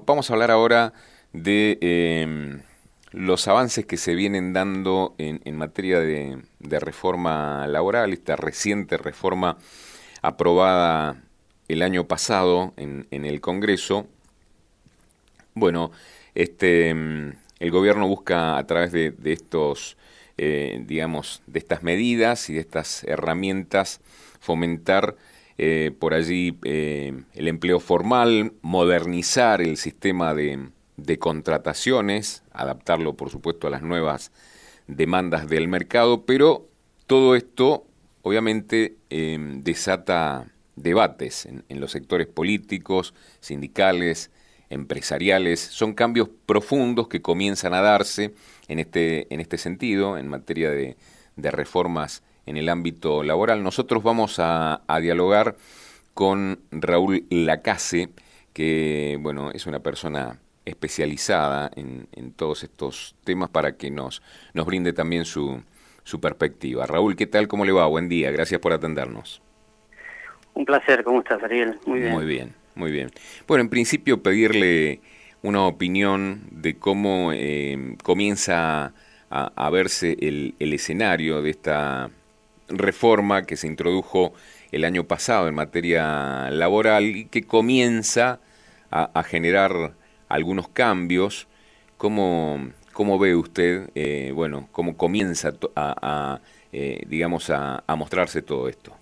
vamos a hablar ahora de los avances que se vienen dando en materia de reforma laboral, esta reciente reforma aprobada el año pasado en el Congreso. Bueno, el gobierno busca a través de estos, digamos, de estas medidas y de estas herramientas fomentar por allí el empleo formal, modernizar el sistema de contrataciones, adaptarlo por supuesto a las nuevas demandas del mercado, pero todo esto obviamente desata debates en los sectores políticos, sindicales, empresariales. Son cambios profundos que comienzan a darse en este sentido, en materia de reformas en el ámbito laboral. Nosotros vamos a dialogar con Raúl Lacase, que bueno, es una persona especializada en todos estos temas para que nos brinde también su perspectiva. Raúl, ¿qué tal? ¿Cómo le va? Buen día, gracias por atendernos. Un placer, ¿cómo estás, Ariel? Muy bien. Muy bien, muy bien. Bueno, en principio pedirle una opinión de cómo comienza a verse el escenario de esta reforma que se introdujo el año pasado en materia laboral y que comienza a generar algunos cambios. ¿Cómo ve usted, bueno, cómo comienza digamos, a mostrarse todo esto?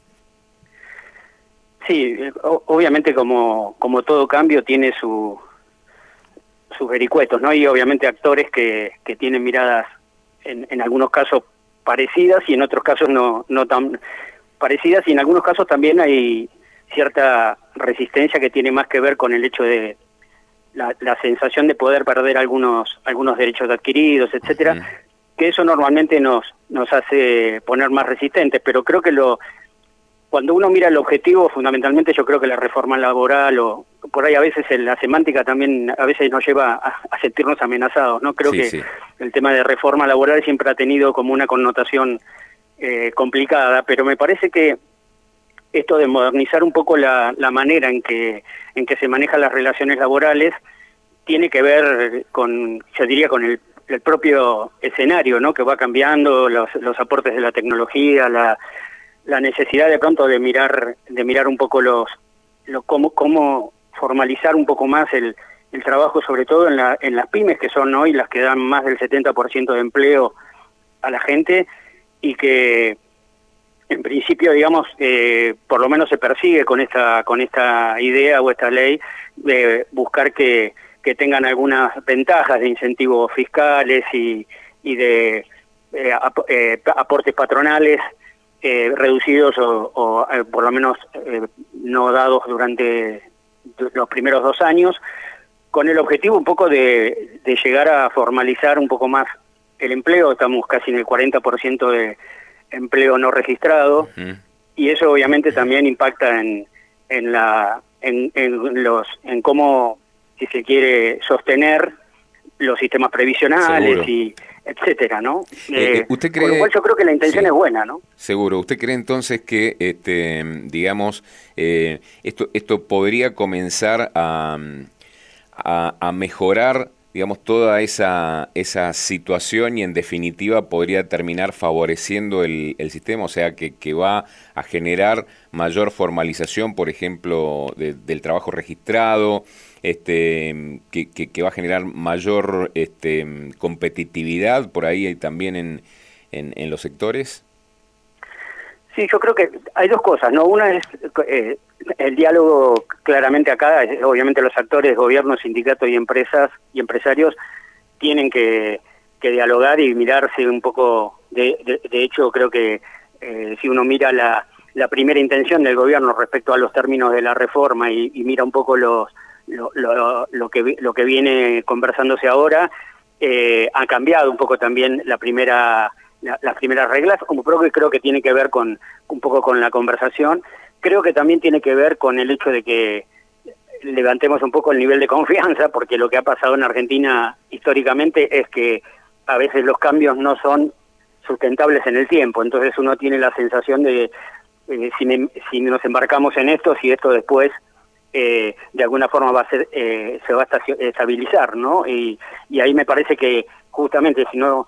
Sí, obviamente como todo cambio tiene sus vericuetos, ¿no? Y obviamente actores que tienen miradas en algunos casos parecidas y en otros casos no tan parecidas, y en algunos casos también hay cierta resistencia que tiene más que ver con el hecho de la sensación de poder perder algunos derechos adquiridos, etcétera, que eso normalmente nos hace poner más resistentes, pero creo que cuando uno mira el objetivo, fundamentalmente yo creo que la reforma laboral, o por ahí a veces la semántica también a veces nos lleva a sentirnos amenazados, ¿no? Creo que el tema de reforma laboral siempre ha tenido como una connotación complicada, pero me parece que esto de modernizar un poco la manera en que se manejan las relaciones laborales tiene que ver con, yo diría, con el propio escenario, ¿no? Que va cambiando, los aportes de la tecnología, la necesidad de pronto de mirar un poco cómo formalizar un poco más el trabajo, sobre todo en las pymes, que son hoy las que dan más del 70% de empleo a la gente, y que en principio, digamos, por lo menos se persigue con esta idea o esta ley de buscar que tengan algunas ventajas de incentivos fiscales y de aportes patronales reducidos o por lo menos no dados durante los primeros 2 años, con el objetivo un poco de llegar a formalizar un poco más el empleo. Estamos casi en el 40% de empleo no registrado, y eso obviamente también impacta en cómo, si se quiere, sostener los sistemas previsionales. Seguro. Y etcétera, ¿no? ¿Usted cree, con lo cual yo creo que la intención es buena, ¿no? Seguro. ¿Usted cree entonces que, digamos, esto podría comenzar a mejorar, digamos, toda esa situación, y en definitiva podría terminar favoreciendo el sistema? O sea, que va a generar mayor formalización, por ejemplo, del trabajo registrado, que va a generar mayor competitividad por ahí también en los sectores. Sí, yo creo que hay dos cosas, ¿no? Una es el diálogo. Claramente acá, obviamente los actores, gobiernos, sindicatos y empresas y empresarios tienen que dialogar y mirarse un poco. De hecho, creo que si uno mira la primera intención del gobierno respecto a los términos de la reforma y mira un poco lo que viene conversándose ahora, ha cambiado un poco también las primeras reglas, como creo que tiene que ver con un poco con la conversación. Creo que también tiene que ver con el hecho de que levantemos un poco el nivel de confianza, porque lo que ha pasado en Argentina históricamente es que a veces los cambios no son sustentables en el tiempo. Entonces uno tiene la sensación de si nos embarcamos en esto, si esto después de alguna forma va a ser, se va a estabilizar, ¿no? Y ahí me parece que justamente si no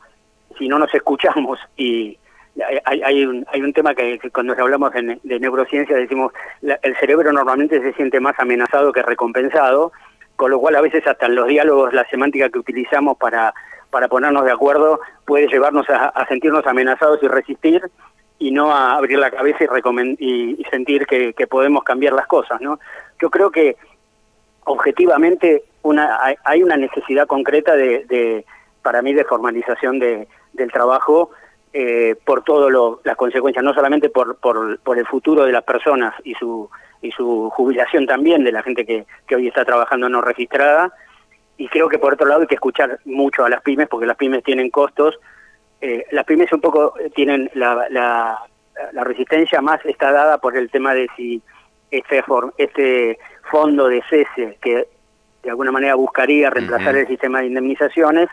nos escuchamos y hay un tema que cuando hablamos de neurociencia decimos el cerebro normalmente se siente más amenazado que recompensado, con lo cual a veces hasta en los diálogos la semántica que utilizamos para ponernos de acuerdo puede llevarnos a sentirnos amenazados y resistir, y no a abrir la cabeza y sentir que podemos cambiar las cosas, ¿no? Yo creo que objetivamente hay una necesidad concreta para mí de formalización del trabajo, por todo las consecuencias, no solamente por el futuro de las personas y su jubilación también de la gente que hoy está trabajando no registrada, y creo que por otro lado hay que escuchar mucho a las pymes, porque las pymes tienen costos. Las pymes un poco tienen la resistencia más está dada por el tema de si este fondo de cese, que de alguna manera buscaría reemplazar el sistema de indemnizaciones,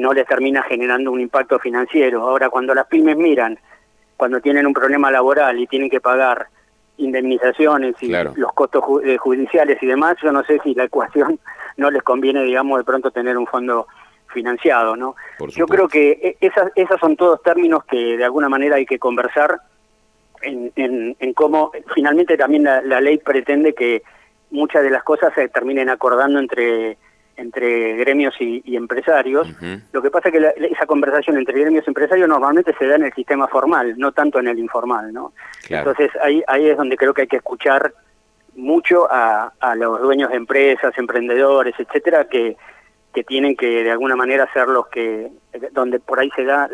no les termina generando un impacto financiero. Ahora, cuando las pymes miran, cuando tienen un problema laboral y tienen que pagar indemnizaciones y los costos judiciales y demás, yo no sé si la ecuación no les conviene, digamos, de pronto tener un fondo financiado, ¿no? Yo creo que esas son todos términos que de alguna manera hay que conversar en cómo finalmente también la ley pretende que muchas de las cosas se terminen acordando entre gremios y empresarios. Lo que pasa es que esa conversación entre gremios y empresarios normalmente se da en el sistema formal, no tanto en el informal, ¿no? Entonces ahí es donde creo que hay que escuchar mucho a los dueños de empresas, emprendedores, etcétera, que tienen que de alguna manera ser los que, donde por ahí se da,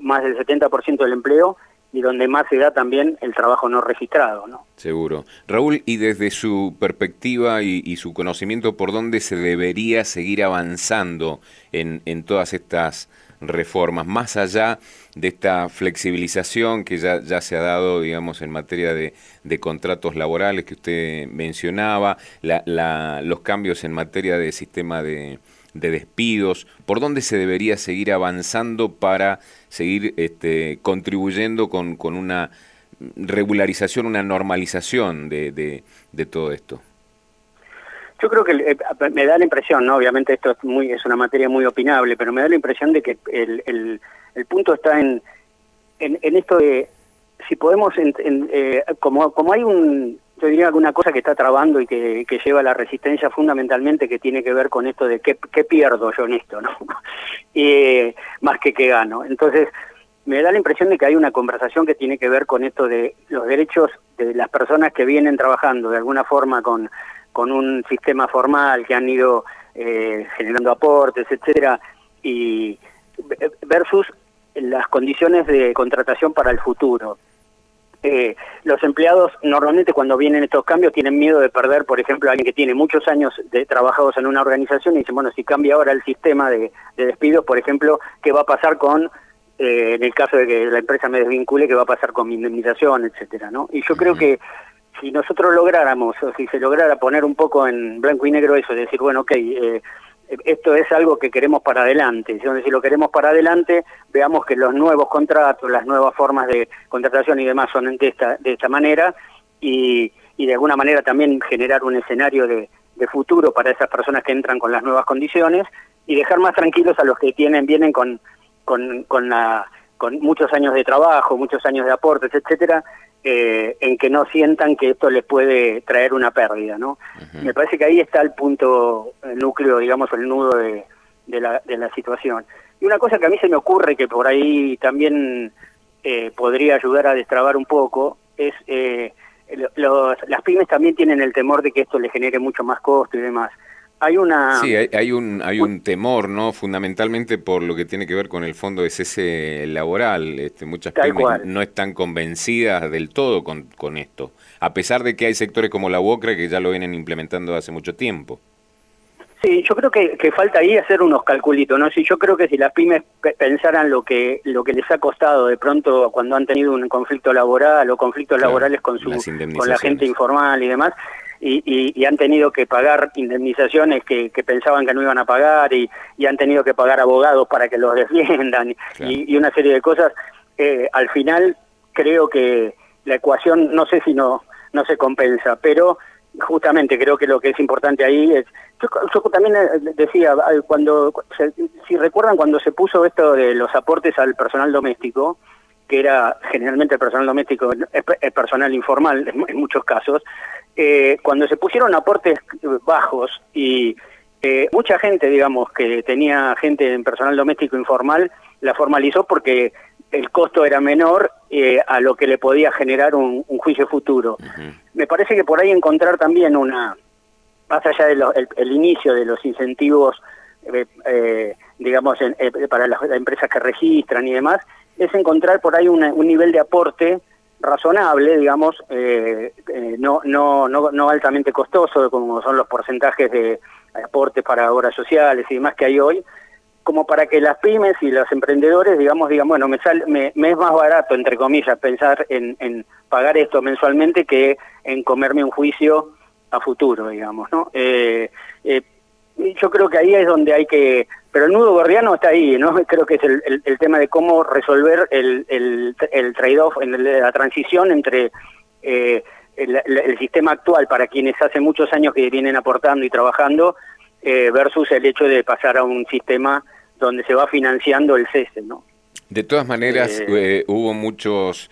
más del 70% del empleo, y donde más se da también el trabajo no registrado, ¿no? Seguro. Raúl, y desde su perspectiva y su conocimiento, ¿por dónde se debería seguir avanzando en todas estas reformas, más allá de esta flexibilización que ya se ha dado, digamos, en materia de contratos laborales que usted mencionaba, los cambios en materia de sistema de despidos? ¿Por dónde se debería seguir avanzando para seguir contribuyendo con una regularización, una normalización de todo esto? Yo creo que me da la impresión, ¿no? Obviamente esto es una materia muy opinable, pero me da la impresión de que el punto está en esto de si podemos, como hay yo diría alguna cosa que está trabando y que lleva a la resistencia fundamentalmente, que tiene que ver con esto de qué pierdo yo en esto, ¿no? Más que qué gano. Entonces, me da la impresión de que hay una conversación que tiene que ver con esto de los derechos de las personas que vienen trabajando de alguna forma con un sistema formal, que han ido generando aportes, etcétera, y versus las condiciones de contratación para el futuro. Los empleados normalmente cuando vienen estos cambios tienen miedo de perder, por ejemplo, a alguien que tiene muchos años trabajados en una organización, y dicen, bueno, si cambia ahora el sistema de despidos, por ejemplo, ¿qué va a pasar con, en el caso de que la empresa me desvincule, qué va a pasar con mi indemnización, etcétera, ¿no? Y yo creo que si nosotros lográramos, o si se lograra poner un poco en blanco y negro eso, decir, bueno, ok, esto es algo que queremos para adelante. Si lo queremos para adelante, veamos que los nuevos contratos, las nuevas formas de contratación y demás son de esta manera, y de alguna manera también generar un escenario de futuro para esas personas que entran con las nuevas condiciones, y dejar más tranquilos a los que vienen con muchos años de trabajo, muchos años de aportes, etcétera, en que no sientan que esto les puede traer una pérdida, ¿no? Me parece que ahí está el punto, el núcleo, digamos, el nudo de la situación. Y una cosa que a mí se me ocurre que por ahí también podría ayudar a destrabar un poco es las pymes también tienen el temor de que esto les genere mucho más costo y demás. Sí, hay un temor, ¿no? Fundamentalmente por lo que tiene que ver con el fondo de cese laboral. Muchas pymes no están convencidas del todo con esto, a pesar de que hay sectores como la UOCRA que ya lo vienen implementando hace mucho tiempo. Sí, yo creo que falta ahí hacer unos calculitos, ¿no? Sí, yo creo que si las pymes pensaran lo que les ha costado de pronto cuando han tenido un conflicto laboral o conflictos laborales con la gente informal y demás, y han tenido que pagar indemnizaciones que pensaban que no iban a pagar, y han tenido que pagar abogados para que los defiendan, y una serie de cosas, al final creo que la ecuación, no sé si no se compensa, pero justamente creo que lo que es importante ahí es, yo también decía, si recuerdan cuando se puso esto de los aportes al personal doméstico, que era generalmente el personal doméstico, es personal informal en muchos casos, cuando se pusieron aportes bajos y mucha gente, digamos, que tenía gente en personal doméstico informal, la formalizó porque el costo era menor a lo que le podía generar un juicio futuro. Uh-huh. Me parece que por ahí encontrar también más allá de el inicio de los incentivos, digamos, para las empresas que registran y demás, es encontrar por ahí un nivel de aporte razonable, digamos, no altamente costoso, como son los porcentajes de aportes para obras sociales y demás que hay hoy, como para que las pymes y los emprendedores, digamos, digan, bueno, me es más barato, entre comillas, pensar en pagar esto mensualmente que en comerme un juicio a futuro, digamos, ¿no? Yo creo que ahí es donde hay que... Pero el nudo gordiano está ahí, ¿no? Creo que es el tema de cómo resolver el trade-off, la transición entre el sistema actual para quienes hace muchos años que vienen aportando y trabajando versus el hecho de pasar a un sistema donde se va financiando el cese, ¿no? De todas maneras, hubo muchas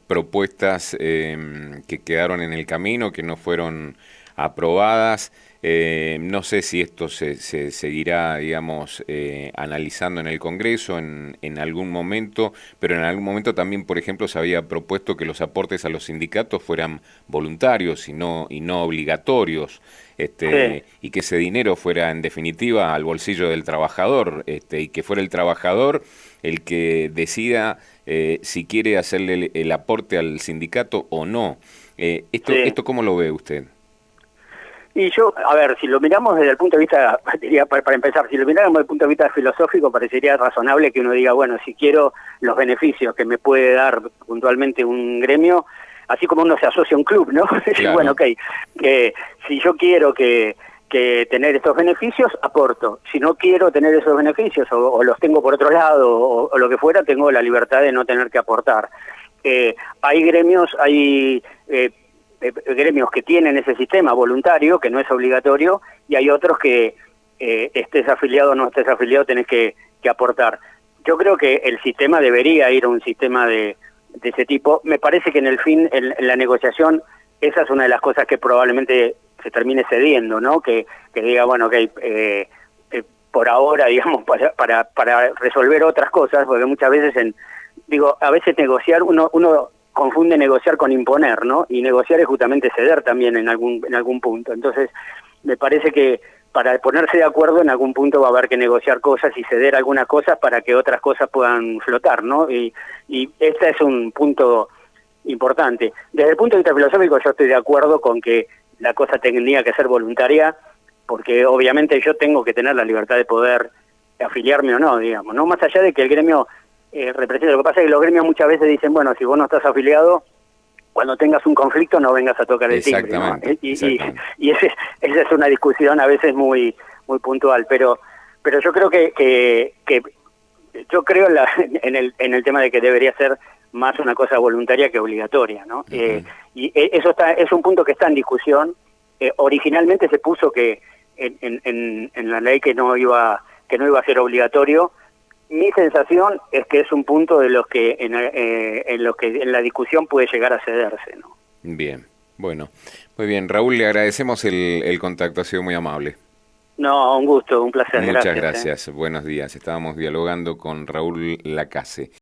propuestas que quedaron en el camino, que no fueron aprobadas. No sé si esto se seguirá, digamos, analizando en el Congreso en algún momento, pero en algún momento también, por ejemplo, se había propuesto que los aportes a los sindicatos fueran voluntarios y no obligatorios, sí. Y que ese dinero fuera, en definitiva, al bolsillo del trabajador, y que fuera el trabajador el que decida si quiere hacerle el aporte al sindicato o no. ¿Esto cómo lo ve usted? Y yo, a ver, si lo miramos desde el punto de vista, diría, para empezar, si lo miramos desde el punto de vista filosófico, parecería razonable que uno diga, bueno, si quiero los beneficios que me puede dar puntualmente un gremio, así como uno se asocia a un club, ¿no? Claro. Bueno, ok, si yo quiero que tener estos beneficios, aporto. Si no quiero tener esos beneficios, o los tengo por otro lado, o lo que fuera, tengo la libertad de no tener que aportar. Hay gremios, gremios que tienen ese sistema voluntario, que no es obligatorio, y hay otros que estés afiliado o no estés afiliado, tenés que aportar. Yo creo que el sistema debería ir a un sistema de ese tipo. Me parece que en la negociación, esa es una de las cosas que probablemente se termine cediendo, ¿no? Que diga, bueno, por ahora, digamos, para resolver otras cosas, porque muchas veces a veces negociar, uno confunde negociar con imponer, ¿no? Y negociar es justamente ceder también en algún punto. Entonces, me parece que para ponerse de acuerdo en algún punto va a haber que negociar cosas y ceder algunas cosas para que otras cosas puedan flotar, ¿no? Y este es un punto importante. Desde el punto de vista filosófico, yo estoy de acuerdo con que la cosa tendría que ser voluntaria, porque obviamente yo tengo que tener la libertad de poder afiliarme o no, digamos, ¿no? Más allá de que el gremio representa. Lo que pasa es que los gremios muchas veces dicen, bueno, si vos no estás afiliado, cuando tengas un conflicto no vengas a tocar el timbre, ¿no? Y esa es una discusión a veces muy puntual, pero yo creo que yo creo en el tema de que debería ser más una cosa voluntaria que obligatoria, ¿no? Uh-huh. Y eso es un punto que está en discusión. Originalmente se puso que en la ley que no iba a ser obligatorio. Mi sensación es que es un punto de los que en la discusión puede llegar a cederse, ¿no? Bien, bueno, muy bien. Raúl, le agradecemos el contacto, ha sido muy amable. No, un gusto, un placer. Muchas gracias. Buenos días. Estábamos dialogando con Raúl Lacase.